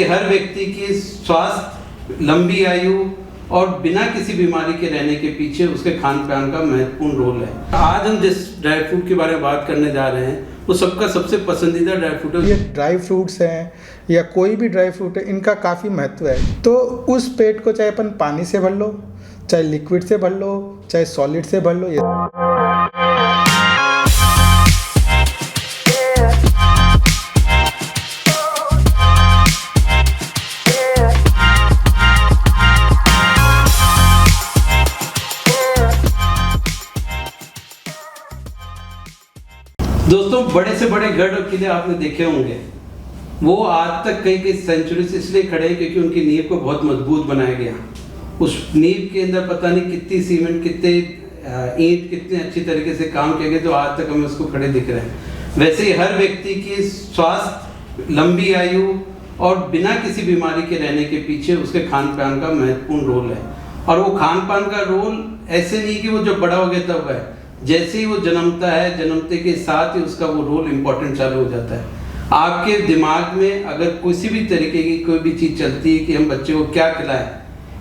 वैसे हर व्यक्ति की स्वास्थ्य, लंबी आयु और बिना किसी बीमारी के रहने के पीछे उसके खान पान का महत्वपूर्ण रोल है। आज हम जिस ड्राई फ्रूट के बारे में बात करने जा रहे हैं वो सबका सबसे पसंदीदा ड्राई फ्रूट है। ये ड्राई फ्रूट्स हैं या कोई भी ड्राई फ्रूट है, इनका काफ़ी महत्व है। तो उस पेट को चाहे अपन पानी से भर लो, चाहे लिक्विड से भर लो, चाहे सॉलिड से भर लो। दोस्तों, बड़े से बड़े गढ़ और किले आपने देखे होंगे, वो आज तक कई सेंचुरी से इसलिए खड़े हैं क्योंकि उनकी नींव को बहुत मजबूत बनाया गया। उस नींव के अंदर पता नहीं कितनी सीमेंट, कितने ईंट, कितने अच्छी तरीके से काम किए गए, तो आज तक हमें उसको खड़े दिख रहे हैं। वैसे ही हर व्यक्ति की स्वास्थ्य, लंबी आयु और बिना किसी बीमारी के रहने के पीछे उसके खान पान का महत्वपूर्ण रोल है। और वो खान पान का रोल ऐसे नहीं कि वो जब बड़ा हो गया तब है, जैसे ही वो जन्मता है, जन्मते के साथ ही उसका वो रोल इम्पोर्टेंट चालू हो जाता है। आपके दिमाग में अगर किसी भी तरीके की कोई भी चीज़ चलती है कि हम बच्चे को क्या खिलाएं,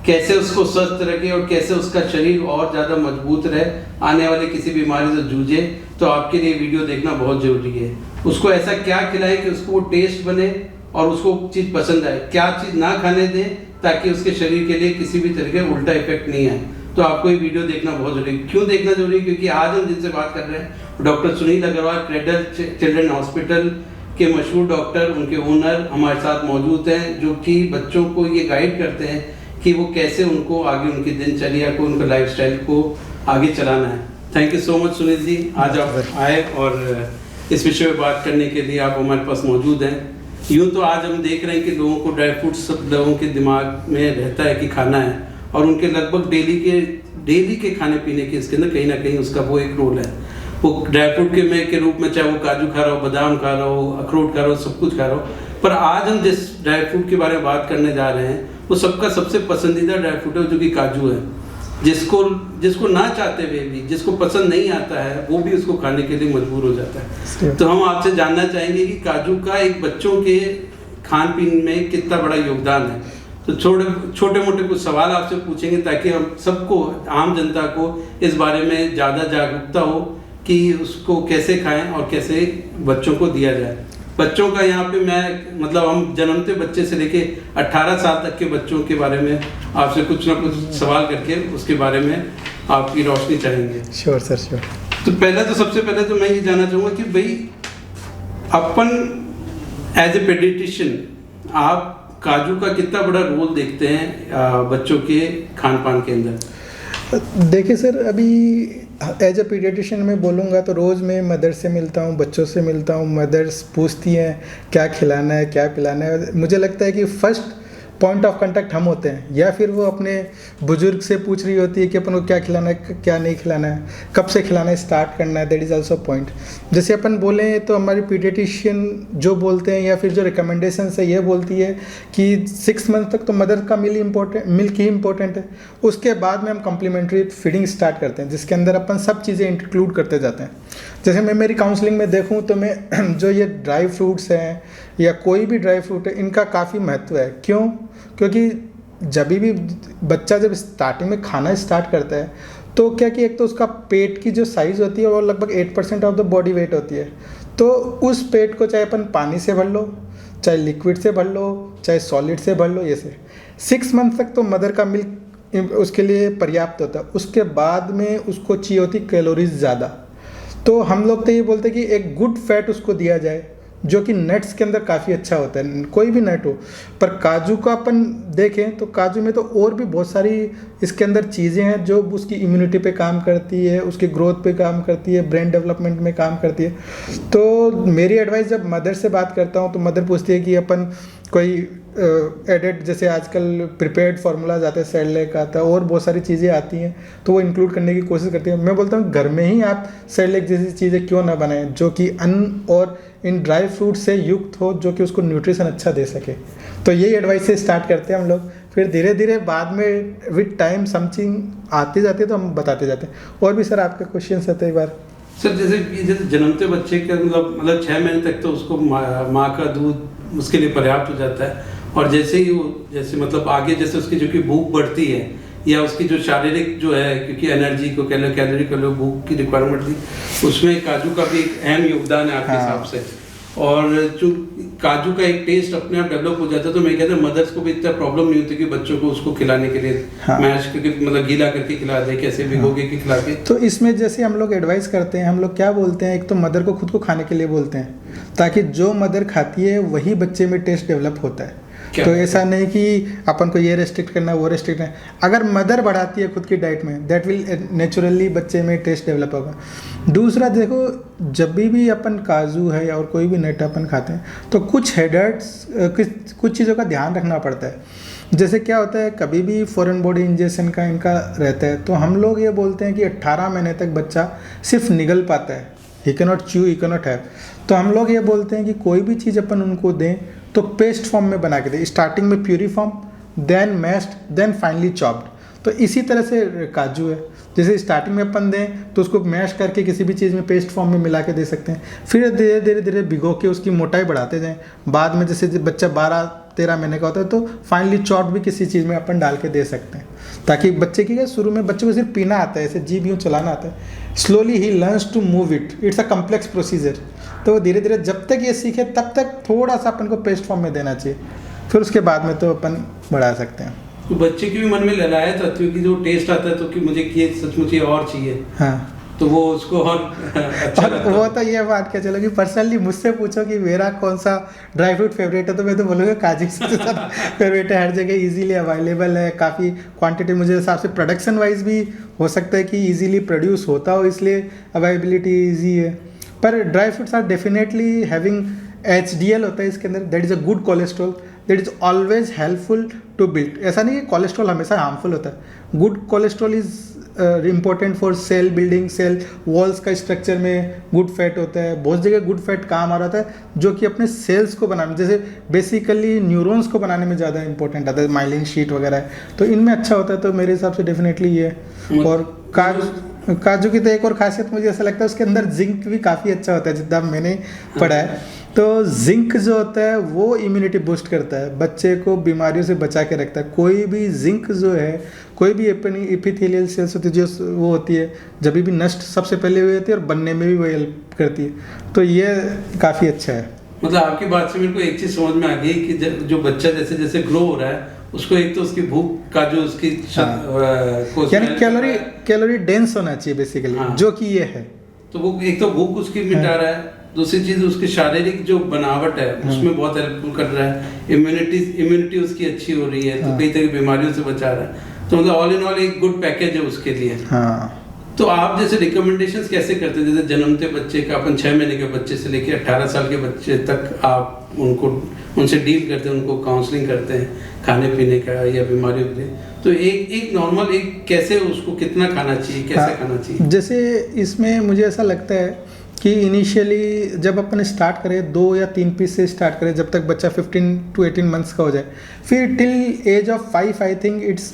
कैसे उसको स्वस्थ रखें और कैसे उसका शरीर और ज़्यादा मजबूत रहे, आने वाले किसी बीमारी से जूझे, तो आपके लिए वीडियो देखना बहुत ज़रूरी है। उसको ऐसा क्या खिलाएं कि उसको वो टेस्ट बने और उसको चीज़ पसंद आए, क्या चीज़ ना खाने दें ताकि उसके शरीर के लिए किसी भी तरीके का उल्टा इफेक्ट नहीं आए। तो आपको ये वीडियो देखना बहुत जरूरी है। क्यों देखना जरूरी है? क्योंकि आज हम जिनसे बात कर रहे हैं doctor Sunil Agarwal, Cradle Children Hospital के मशहूर डॉक्टर, उनके ओनर हमारे साथ मौजूद हैं, जो कि बच्चों को ये गाइड करते हैं कि वो कैसे उनको आगे उनकी दिनचर्या को, उनके लाइफस्टाइल को आगे चलाना है। Thank you so much Sunil ji, आज आप आए और इस विषय में बात करने के लिए आप हमारे पास मौजूद हैं। यूँ तो आज हम देख रहे हैं कि लोगों को ड्राई फ्रूट सब लोगों के दिमाग में रहता है कि खाना है, और उनके लगभग डेली के खाने पीने के इसके अंदर कहीं ना कहीं उसका वो एक रोल है। वो ड्राई फ्रूट के रूप में चाहे वो काजू खा रहा हो, बादाम खा रहा हो, अखरोट खा रहा हो, सब कुछ खा रहा हो। पर आज हम जिस ड्राई फ्रूट के बारे में बात करने जा रहे हैं वो सबका सबसे पसंदीदा ड्राई फ्रूट है, जो कि काजू है। जिसको ना चाहते हुए भी, जिसको पसंद नहीं आता है, वो भी उसको खाने के लिए मजबूर हो जाता है। तो हम आपसे जानना चाहेंगे कि काजू का एक बच्चों के खान पीन में कितना बड़ा योगदान है। तो छोटे मोटे कुछ सवाल आपसे पूछेंगे ताकि हम सबको, आम जनता को इस बारे में ज़्यादा जागरूकता हो कि उसको कैसे खाएं और कैसे बच्चों को दिया जाए। बच्चों का यहाँ पे हम जन्मते बच्चे से लेके 18 साल तक के बच्चों के बारे में आपसे कुछ ना कुछ सवाल करके उसके बारे में आपकी रोशनी चाहेंगे। Sure sir, sure. तो सबसे पहले तो मैं ये जानना चाहूँगा कि भाई अपन एज ए पेडियाट्रिशियन आप काजू का कितना बड़ा रोल देखते हैं बच्चों के खान पान के अंदर? देखिए सर, अभी एज ए पीडियाट्रिशियन मैं बोलूँगा तो रोज़ मैं मदर से मिलता हूँ, बच्चों से मिलता हूँ। मदर्स पूछती हैं क्या खिलाना है, क्या पिलाना है। मुझे लगता है कि फर्स्ट पॉइंट ऑफ कांटेक्ट हम होते हैं, या फिर वो अपने बुजुर्ग से पूछ रही होती है कि अपन को क्या खिलाना है, क्या नहीं खिलाना है, कब से खिलाना है, स्टार्ट करना है। That is also point. जैसे अपन बोले तो हमारी पीडियाट्रिशियन जो बोलते हैं या फिर जो रिकमेंडेशन है ये बोलती है कि 6 मंथ तक तो मदर का मिल्क ही इम्पोर्टेंट है। उसके बाद में हम कम्प्लीमेंट्री फीडिंग स्टार्ट करते हैं, जिसके अंदर अपन सब चीज़ें इंक्लूड करते जाते हैं। जैसे मैं मेरी काउंसलिंग में देखूँ तो मैं जो ये ड्राई फ्रूट्स हैं या कोई भी ड्राई फ्रूट है, इनका काफ़ी महत्व है। क्यों? क्योंकि जब भी बच्चा जब स्टार्टिंग में खाना स्टार्ट करता है तो क्या कि एक तो उसका पेट की जो साइज़ होती है वो लगभग 8% ऑफ द बॉडी वेट होती है। तो उस पेट को चाहे अपन पानी से भर लो, चाहे लिक्विड से भर लो, चाहे सॉलिड से भर लो, ये से 6 मंथ तक तो मदर का मिल्क उसके लिए पर्याप्त होता है। उसके बाद में उसको चाहिए होती कैलोरीज ज़्यादा। तो हम लोग तो ये बोलते हैं कि एक गुड फैट उसको दिया जाए, जो कि नट्स के अंदर काफ़ी अच्छा होता है, कोई भी नट हो। पर काजू का अपन देखें तो काजू में तो और भी बहुत सारी इसके अंदर चीज़ें हैं जो उसकी इम्यूनिटी पे काम करती है, उसकी ग्रोथ पे काम करती है, ब्रेन डेवलपमेंट में काम करती है। तो मेरी एडवाइस जब मदर से बात करता हूँ तो मदर पूछती है कि अपन कोई एडेड, जैसे आजकल प्रिपेयर्ड फार्मूलाज आते हैं, सेरेलैक आता है और बहुत सारी चीज़ें आती हैं, तो वो इंक्लूड करने की कोशिश करती है। मैं बोलता हूँ घर में ही आप सेरेलैक जैसी चीज़ें क्यों ना बनाएं, जो कि अन्न और इन ड्राई फ्रूट से युक्त हो, जो कि उसको न्यूट्रिशन अच्छा दे सके। तो यही एडवाइस से स्टार्ट करते हैं हम लोग। फिर धीरे धीरे बाद में विद टाइम समथिंग आती जाती है तो हम बताते जाते हैं। और भी सर आपके क्वेश्चन आते हैं एक बार? सर जैसे जन्मते बच्चे के मतलब 6 महीने तक तो उसको माँ का दूध उसके लिए पर्याप्त हो जाता है। और जैसे ही वो जैसे मतलब आगे जैसे उसकी जो कि भूख बढ़ती है या उसकी जो शारीरिक जो है, क्योंकि एनर्जी को कह लो, कैलोरी को लो, भूख की रिक्वायरमेंट थी, उसमें काजू का भी एक अहम योगदान है आपके हिसाब से। और जो काजू का एक टेस्ट अपने आप डेवलप हो जाता है, तो मैं कहता हूँ मदर्स को भी इतना प्रॉब्लम नहीं होती कि बच्चों को उसको खिलाने के लिए मैश करके मतलब गीला करके खिला दे, कैसे भिगोगे के खिला के। तो इसमें जैसे हम लोग एडवाइस करते हैं, हम लोग क्या बोलते हैं, एक तो मदर को खुद को खाने के लिए बोलते हैं, ताकि जो मदर खाती है वही बच्चे में टेस्ट डेवलप होता है। तो ऐसा नहीं कि अपन को ये रेस्ट्रिक्ट करना, वो रेस्ट्रिक्ट करना। अगर मदर बढ़ाती है खुद की डाइट में, दैट विल नेचुरली बच्चे में टेस्ट डेवलप होगा। दूसरा देखो, जब भी अपन काजू है और कोई भी नट अपन खाते हैं तो कुछ हेडर्ट्स, कुछ चीज़ों का ध्यान रखना पड़ता है। जैसे क्या होता है, कभी भी फॉरेन बॉडी इंजेक्शन का इनका रहता है, तो हम लोग ये बोलते हैं कि 18 महीने तक बच्चा सिर्फ निगल पाता है, he can not chew, he can not have. तो हम लोग ये बोलते हैं कि कोई भी चीज़ अपन उनको दें तो पेस्ट फॉर्म में बना के दें, स्टार्टिंग में puree form, then mashed, then finally chopped. तो इसी तरह से काजू है, जैसे स्टार्टिंग में अपन दें तो उसको मैश करके किसी भी चीज़ में पेस्ट फॉर्म में मिला के दे सकते हैं, फिर धीरे धीरे धीरे भिगो के उसकी मोटाई बढ़ाते जाएं। बाद में जैसे बच्चा 12-13 महीने का होता है तो फाइनली चॉप्ड भी किसी चीज़ में अपन डाल के दे सकते हैं, ताकि बच्चे की शुरू में बच्चे को सिर्फ पीना आता है, ऐसे जीभ यूँ चलाना आता है, स्लोली ही learns to move it, it's a complex procedure. तो धीरे धीरे जब तक ये सीखे तब तक थोड़ा सा अपन को पेस्ट फॉर्म में देना चाहिए, फिर उसके बाद में तो अपन बढ़ा सकते हैं। तो बच्चे के भी मन में ललायत आती है कि जो टेस्ट आता है तो कि मुझे ये सचमुच ये और चाहिए, हाँ, तो वो उसको और अच्छा और वो तो ये बात क्या चलो कि पर्सनली मुझसे पूछो कि मेरा कौन सा ड्राई फ्रूट फेवरेट है, तो मैं तो बोलूँगा काजू सबसे ज़्यादा फेवरेट है, हर जगह इजीली अवेलेबल है, काफ़ी क्वांटिटी, मुझे हिसाब से प्रोडक्शन वाइज भी हो सकता है कि इजीली प्रोड्यूस होता हो, इसलिए अवेलेबिलिटी ईजी है। पर dry fruits are definitely having HDL होता है इसके अंदर, that is a good cholesterol, that is always helpful to build. ऐसा नहीं है कोलेस्ट्रॉल हमेशा हार्मफुल होता है, good cholesterol is important for cell building, cell walls का स्ट्रक्चर में गुड फैट होता है, बहुत जगह गुड फैट काम आ रहा था जो कि अपने सेल्स को बनाने, जैसे बेसिकली न्यूरॉन्स को बनाने में ज़्यादा इंपॉर्टेंट आता है, माइलिन शीट वगैरह है, तो इनमें अच्छा होता है। तो मेरे हिसाब से डेफिनेटली ये। और काजू की तो एक और खासियत मुझे ऐसा लगता है उसके अंदर जिंक भी काफ़ी अच्छा होता है, जितना मैंने पढ़ा है। तो जिंक जो होता है वो इम्यूनिटी बूस्ट करता है, बच्चे को बीमारियों से बचा के रखता है। कोई भी जिंक जो है, कोई भी एपिथेलियल सेल्स होती है जो वो होती है, जब भी नष्ट सबसे पहले हुई होती है और बनने में भी वो हेल्प करती है, तो ये काफ़ी अच्छा है। मतलब आपकी बात से मेरे को एक चीज़ समझ में आ गई कि जो बच्चा जैसे जैसे ग्रो हो रहा है उसको एक तो उसकी भूख का जो उसकी यानी कैलोरी डेंस होना चाहिए बेसिकली, जो कि ये है। तो वो एक तो भूख उसकी मिटा रहा है, दूसरी चीज उसकी शारीरिक जो बनावट है उसमें बहुत हेल्पफुल कर रहा है, इम्यूनिटी उसकी अच्छी हो रही है, तो कई तरह की बीमारियों से बचा रहा है। तो मतलब ऑल इन ऑल एक गुड पैकेज है उसके लिए। तो आप जैसे रिकमेंडेशंस कैसे करते हैं, जैसे जन्मते बच्चे का अपन 6 महीने के बच्चे से लेकर 18 साल के बच्चे तक आप उनसे डील करते हैं, उनको काउंसलिंग करते हैं खाने पीने का या बीमारियों के लिए, तो एक नॉर्मल एक कैसे उसको कितना खाना चाहिए, कैसे खाना चाहिए? जैसे इसमें मुझे ऐसा लगता है कि इनिशियली जब अपन स्टार्ट करें 2 या 3 पीस से स्टार्ट करें, जब तक बच्चा 15 to 18 मंथ्स का हो जाए, फिर till age of 5 I think it's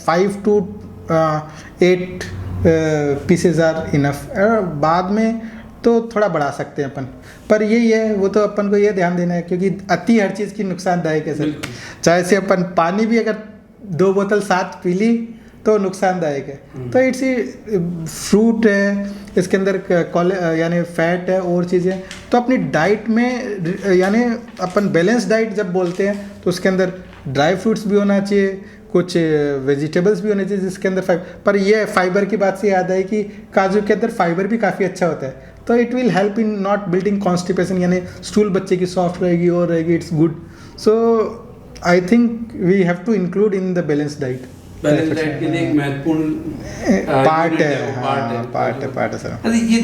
5 to 8 pieces are enough. बाद में तो थोड़ा बढ़ा सकते हैं अपन, पर यही है, वो तो अपन को ये ध्यान देना है क्योंकि अति हर चीज़ की नुकसानदायक है सर। चाहे से अपन पानी भी अगर 2 बोतल साथ पी ली तो नुकसानदायक है। तो इट्स फ्रूट है, इसके अंदर यानी फैट है और चीज़ें, तो अपनी डाइट में यानी अपन बैलेंस डाइट जब बोलते हैं तो उसके अंदर ड्राई फ्रूट्स भी होना चाहिए, कुछ वेजिटेबल्स भी होने चाहिए जिसके अंदर फाइबर। पर ये फाइबर की बात से याद है कि काजू के अंदर फाइबर भी काफ़ी अच्छा होता है, तो it will help in not building constipation, यानी स्टूल बच्चे की सॉफ्ट रहेगी और रहेगी, it's good. So I think we have to include in the balance diet. Balance diet के लिए एक महत्वपूर्ण पार्ट है सर। अरे ये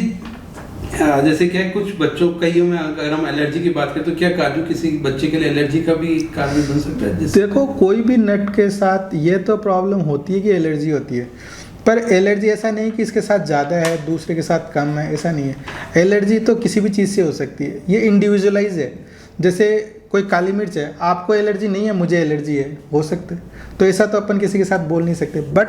जैसे क्या है, कुछ बच्चों कईयों में अगर हम एलर्जी की बात करें तो क्या काजू किसी बच्चे के लिए एलर्जी का भी कारण बन सकता है? देखो, कोई भी नट के साथ ये तो प्रॉब्लम होती है कि एलर्जी होती है, पर एलर्जी ऐसा नहीं कि इसके साथ ज़्यादा है दूसरे के साथ कम है, ऐसा नहीं है। एलर्जी तो किसी भी चीज़ से हो सकती है, ये इंडिविजुअलाइज है। जैसे कोई काली मिर्च है, आपको एलर्जी नहीं है, मुझे एलर्जी है, हो सकता है, तो ऐसा तो अपन किसी के साथ बोल नहीं सकते। बट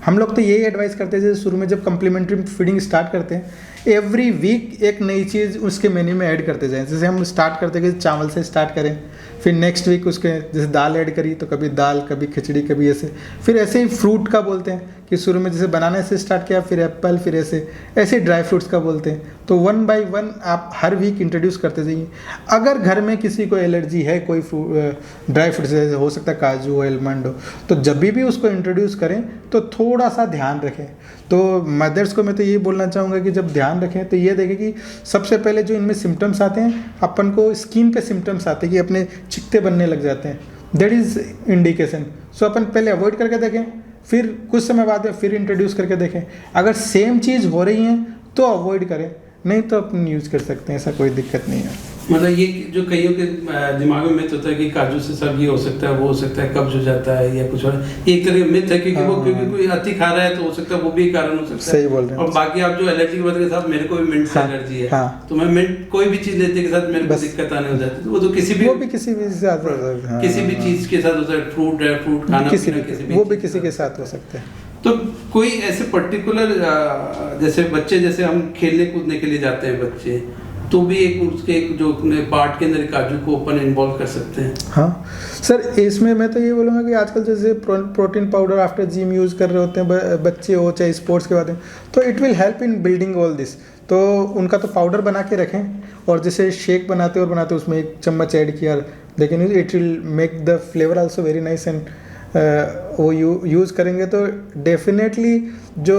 हम लोग तो यही एडवाइस करते हैं, जैसे शुरू में जब कम्प्लीमेंट्री फीडिंग स्टार्ट करते हैं, एवरी वीक एक नई चीज़ उसके मेन्यू में ऐड करते जाएं। जैसे हम स्टार्ट करते हैं कि चावल से स्टार्ट करें, फिर नेक्स्ट वीक उसके जैसे दाल ऐड करी तो कभी दाल, कभी खिचड़ी, कभी ऐसे। फिर ऐसे ही फ्रूट का बोलते हैं कि शुरू में जैसे बनाना से स्टार्ट किया, फिर एप्पल, फिर ऐसे ड्राई फ्रूट्स का बोलते हैं। तो 1 बाय 1 आप हर वीक इंट्रोड्यूस करते जाइए। अगर घर में किसी को एलर्जी है कोई ड्राई फ्रूट से, हो सकता है काजू हो, एलमंड हो, तो जब भी उसको इंट्रोड्यूस करें तो थोड़ा सा ध्यान रखें। तो मदर्स को मैं तो यही बोलना चाहूँगा कि जब ध्यान रखें तो ये देखें कि सबसे पहले जो इनमें सिम्टम्स आते हैं, अपन को स्किन पे सिम्टम्स आते हैं कि अपने चिकते बनने लग जाते हैं, दैट इज़ इंडिकेशन। सो अपन पहले अवॉइड करके देखें, फिर कुछ समय बाद में फिर इंट्रोड्यूस करके देखें। अगर सेम चीज़ हो रही है तो अवॉइड करें, नहीं तो अपन यूज़ कर सकते हैं, ऐसा कोई दिक्कत नहीं है। मतलब ये जो कईयों के दिमाग में मिथ होता है कि काजू से सब ये हो सकता है, वो हो सकता है, कब्ज हो जाता है या कुछ और, एक तरह का मिथ है क्योंकि वो क्योंकि कोई अति खा रहा है तो हो सकता है वो भी कारण हो सकता है। सही बोल रहे हैं। और बाकी आप जो एलर्जी की बात कर, साहब मेरे को भी मिंट से एलर्जी है, तो मैं मिंट कोई भी चीज लेते के साथ मेरे को दिक्कत आने हो जाती है। वो तो किसी भी किसी भी साथ किसी भी चीज के साथ होता है, फ्रूट, ड्राई फ्रूट, खाना पीना, वो भी किसी के साथ हो सकते हैं। तो कोई ऐसे पर्टिकुलर जैसे बच्चे, जैसे हम खेलने कूदने के लिए जाते हैं बच्चे, तो भी एक उसके एक जो पार्ट के अंदर काजू को अपन इन्वॉल्व कर सकते हैं। हाँ सर, इसमें मैं तो ये बोलूँगा कि आजकल जैसे protein powder after gym use कर रहे होते हैं बच्चे हो चाहे स्पोर्ट्स के बाद में, तो it will help in building all this. तो उनका तो पाउडर बना के रखें, और जैसे शेक बनाते उसमें 1 चम्मच ऐड किया, लेकिन it will make the flavour also very nice. And वो यूज़ करेंगे तो डेफिनेटली जो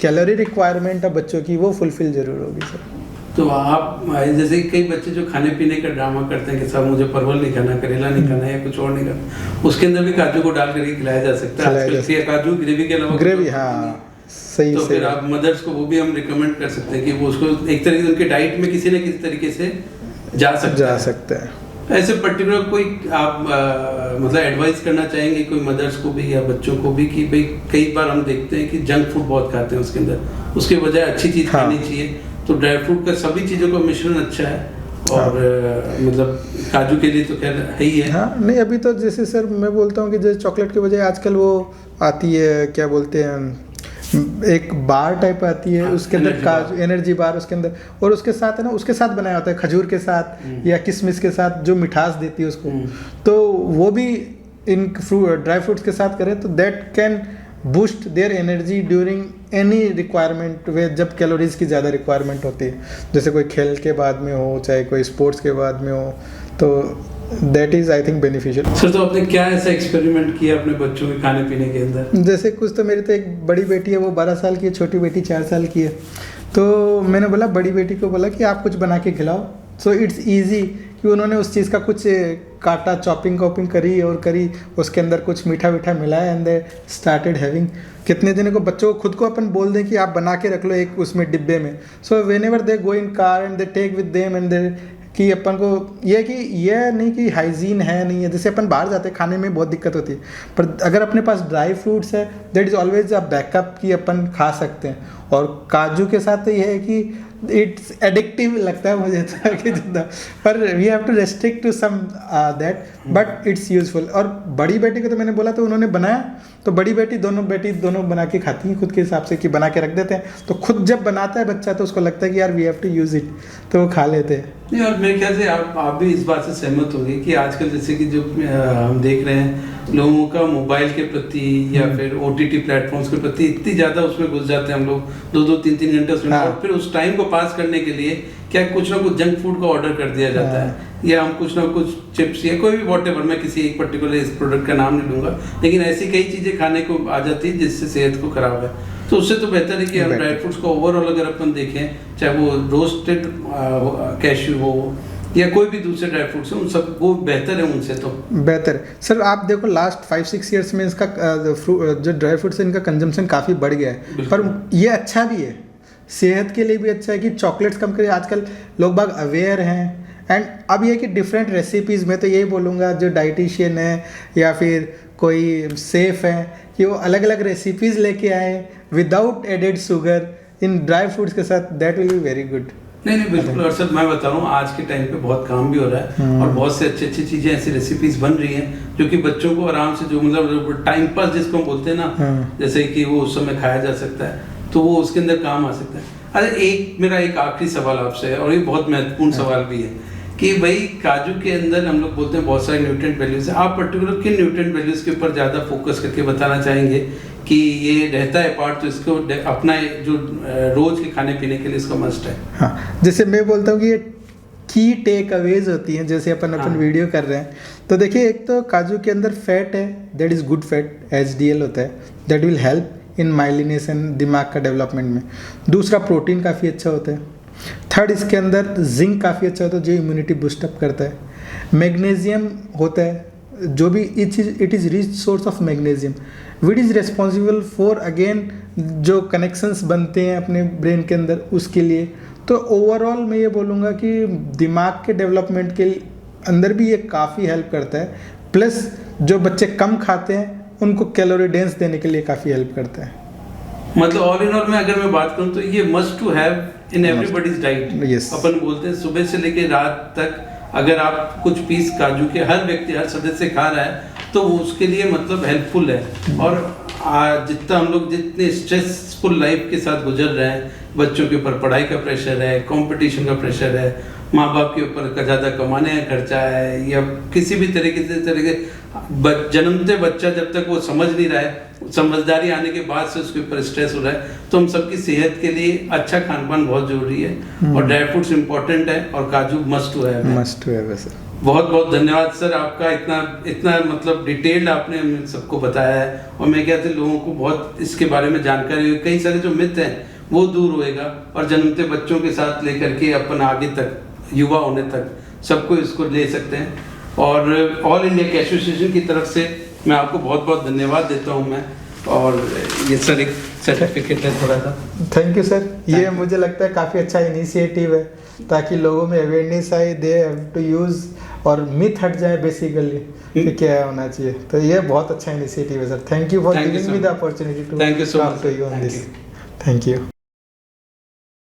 कैलोरी रिक्वायरमेंट है बच्चों की वो फुलफिल ज़रूर होगी सर। तो आप जैसे कई बच्चे जो खाने पीने का ड्रामा करते हैं कि साहब मुझे परवल नहीं खाना, करेला नहीं खाना या कुछ और नहीं खाना, उसके अंदर भी काजू को डाल करके खिलाया जा सकता है आजकल, काजू ग्रेवी के अलावा ग्रेवी। हाँ सही। तो फिर आप मदर्स को वो भी हम रिकमेंड कर सकते हैं कि वो उसको एक तरीके से उनके डाइट में किसी न किसी तरीके से जा सकते हैं। ऐसे पर्टिकुलर कोई आप मतलब एडवाइस करना चाहेंगे कोई मदर्स को भी या बच्चों को भी कि भाई कई बार हम देखते हैं कि जंक फूड बहुत खाते हैं, उसके अंदर उसके बजाय अच्छी चीज़ खानी चाहिए, तो ड्राई फ्रूट का सभी चीज़ों का मिश्रण अच्छा है और मतलब काजू के लिए तो खैर है ही है। हाँ नहीं, अभी तो जैसे सर मैं बोलता हूँ कि जैसे चॉकलेट के बजाय आजकल वो आती है, क्या बोलते हैं, एक बार टाइप आती है, उसके अंदर काजू एनर्जी बार उसके अंदर, और उसके साथ है ना, उसके साथ बनाया होता है खजूर के साथ या किशमिश के साथ, जो मिठास देती है उसको, तो वो भी इन ड्राई फ्रूट्स के साथ करें तो that can boost their energy during any requirement way, जब कैलोरीज की ज़्यादा रिक्वायरमेंट होती है, जैसे कोई खेल के बाद में हो चाहे कोई स्पोर्ट्स के बाद में हो, तो that is I think beneficial. Sir तो आपने क्या ऐसा एक्सपेरिमेंट किया अपने बच्चों के खाने पीने के अंदर? जैसे कुछ तो मेरी तो एक बड़ी बेटी है वो 12 साल की है, छोटी बेटी 4 साल की है, तो मैंने बोला बड़ी बेटी को बोला कि आप कुछ बना के खिलाओ, सो इट्स ईजी कि उन्होंने उस चीज़ का कुछ काटा, चॉपिंग करी और करी, उसके अंदर कुछ मीठा वीठा मिलाया एंड दे स्टार्टेड हैविंग। कितने दिनों को बच्चों को खुद को अपन बोल दें कि आप बना के रख लो एक उसमें डिब्बे में, so whenever they go in car and they take with them and they, कि अपन को ये कि यह नहीं कि हाइजीन है नहीं है, जैसे अपन बाहर जाते हैं खाने में बहुत दिक्कत होती है, पर अगर अपने पास ड्राई फ्रूट्स है that is always a backup कि अपन खा सकते हैं। और काजू के साथ तो ये है कि इट्स एडिक्टिव लगता है मुझे तो कि ज़्यादा, पर we have to restrict to some that, but it's useful. और बड़ी बेटी को तो मैंने बोला तो उन्होंने बनाया, तो बड़ी बेटी दोनों बना के खाती हैं खुद के हिसाब से कि बना के रख देते हैं, तो खुद जब बनाता है बच्चा तो उसको लगता है कि यार we have to use it, तो वो खा लेते हैं। नहीं, और मेरे ख्याल से आप भी इस बात से सहमत होंगे कि आजकल जैसे कि जो हम देख रहे हैं लोगों का मोबाइल के प्रति या फिर OTT प्लेटफॉर्म्स के प्रति इतनी ज़्यादा उसमें घुस जाते हैं हम लोग, 2-2, 3-3 घंटे उसमें, और फिर उस टाइम को पास करने के लिए क्या कुछ ना कुछ जंक फूड का ऑर्डर कर दिया जाता है, या हम कुछ ना कुछ चिप्स या कोई भी व्हाटएवर, मैं किसी एक पर्टिकुलर इस प्रोडक्ट का नाम नहीं लूँगा, लेकिन ऐसी कई चीज़ें खाने को आ जाती है जिससे सेहत को खराब है। तो उससे तो बेहतर है कि हम ड्राई फ्रूट्स को ओवरऑल अगर अपन देखें, चाहे वो रोस्टेड कैश्यू हो या कोई भी दूसरे ड्राई फ्रूट्स हैं, उन सब वो बेहतर है, उनसे तो बेहतर। सर आप देखो लास्ट 5-6 ईयर्स में इसका जो ड्राई फ्रूट्स है इनका कंजम्पशन काफ़ी बढ़ गया है, पर ये अच्छा भी है, सेहत के लिए भी अच्छा है कि चॉकलेट्स कम करें, आजकल लोग बाग अवेयर हैं। एंड अब ये कि डिफरेंट रेसिपीज़, मैं तो यही बोलूँगा जो डाइटिशियन है या फिर कोई सेफ है कि वो अलग अलग रेसिपीज़ लेके आए without added sugar in dry fruits के साथ, that will be very good. नहीं बिल्कुल। और सर मैं बता रहा हूँ आज के टाइम पे बहुत काम भी हो रहा है और बहुत से अच्छी चीज़ें ऐसी रेसिपीज बन रही हैं जो कि बच्चों को आराम से, जो मतलब टाइम पास जिसको हम बोलते हैं ना, जैसे कि वो उस समय खाया जा सकता है, तो वो उसके अंदर काम आ सकता है। अरे मेरा एक आखिरी सवाल आपसे है और ये बहुत महत्वपूर्ण सवाल भी है कि भाई काजू के अंदर हम लोग बोलते हैं बहुत सारे न्यूट्रिएंट वैल्यूज हैं, आप पर्टिकुलर किन न्यूट्रिएंट वैल्यूज के ऊपर ज़्यादा फोकस करके बताना चाहेंगे कि ये रहता है पार्ट, तो इसको अपना जो रोज के खाने पीने के लिए इसका मस्ट है? हाँ, जैसे मैं बोलता हूँ कि ये की टेक अवेज होती हैं, जैसे अपन वीडियो कर रहे हैं, तो देखिए एक तो काजू के अंदर फैट है, that is good fat, HDL होता है, that will help in myelination, दिमाग का डेवलपमेंट में। दूसरा प्रोटीन काफ़ी अच्छा होता है। थर्ड, इसके अंदर जिंक काफ़ी अच्छा होता है जो इम्यूनिटी बूस्टअप करता है। मैग्नीशियम होता है, जो भी it is rich source of magnesium which is responsible for again जो कनेक्शंस बनते हैं अपने ब्रेन के अंदर उसके लिए। तो ओवरऑल मैं ये बोलूँगा कि दिमाग के डेवलपमेंट के अंदर भी ये काफ़ी हेल्प करता है, प्लस जो बच्चे कम खाते हैं उनको कैलोरी डेंस देने के लिए काफ़ी हेल्प करता है। मतलब ऑल इन ऑल में अगर मैं बात करूं तो ये must to have in everybody's diet. Yes. अपन बोलते हैं सुबह से लेकर रात तक अगर आप कुछ पीस काजू के हर व्यक्ति हर सदस्य खा रहा है तो वो उसके लिए मतलब हेल्पफुल है। और जितना हम लोग जितने स्ट्रेसफुल लाइफ के साथ गुजर रहे हैं, बच्चों के ऊपर पढ़ाई का प्रेशर है, कंपटीशन का प्रेशर है, माँ बाप के ऊपर का ज़्यादा कमाने का खर्चा है, या किसी भी तरीके जन्मते बच्चा जब तक वो समझ नहीं रहा है, समझदारी आने के बाद से उसके ऊपर स्ट्रेस हो रहा है, तो हम सबकी सेहत के लिए अच्छा खान पान बहुत जरूरी है और ड्राई फ्रूट्स इंपॉर्टेंट है और काजू मस्ट टू हैव है। सर बहुत बहुत धन्यवाद सर आपका, इतना मतलब डिटेल्ड आपने हमें सबको बताया है। और मैं कहते लोगों को बहुत इसके बारे में जानकारी हुई, कई सारे जो मिथ हैं वो दूर होएगा और जन्मते बच्चों के साथ लेकर के अपन आगे तक युवा होने तक सबको इसको ले सकते हैं। और ऑल इंडिया कैशू एसोसिएशन की तरफ से मैं आपको बहुत बहुत धन्यवाद देता हूँ मैं। और ये सर एक सर्टिफिकेट है थोड़ा सा। Thank you sir. ये मुझे लगता है काफ़ी अच्छा इनिशिएटिव है ताकि लोगों में अवेयरनेस आए, दे हैव टू यूज़, और मिथ हट जाए बेसिकली कि क्या होना चाहिए। तो ये बहुत अच्छा इनिशिएटिव है sir. Thank you for giving me the opportunity to talk to you on this. Thank you.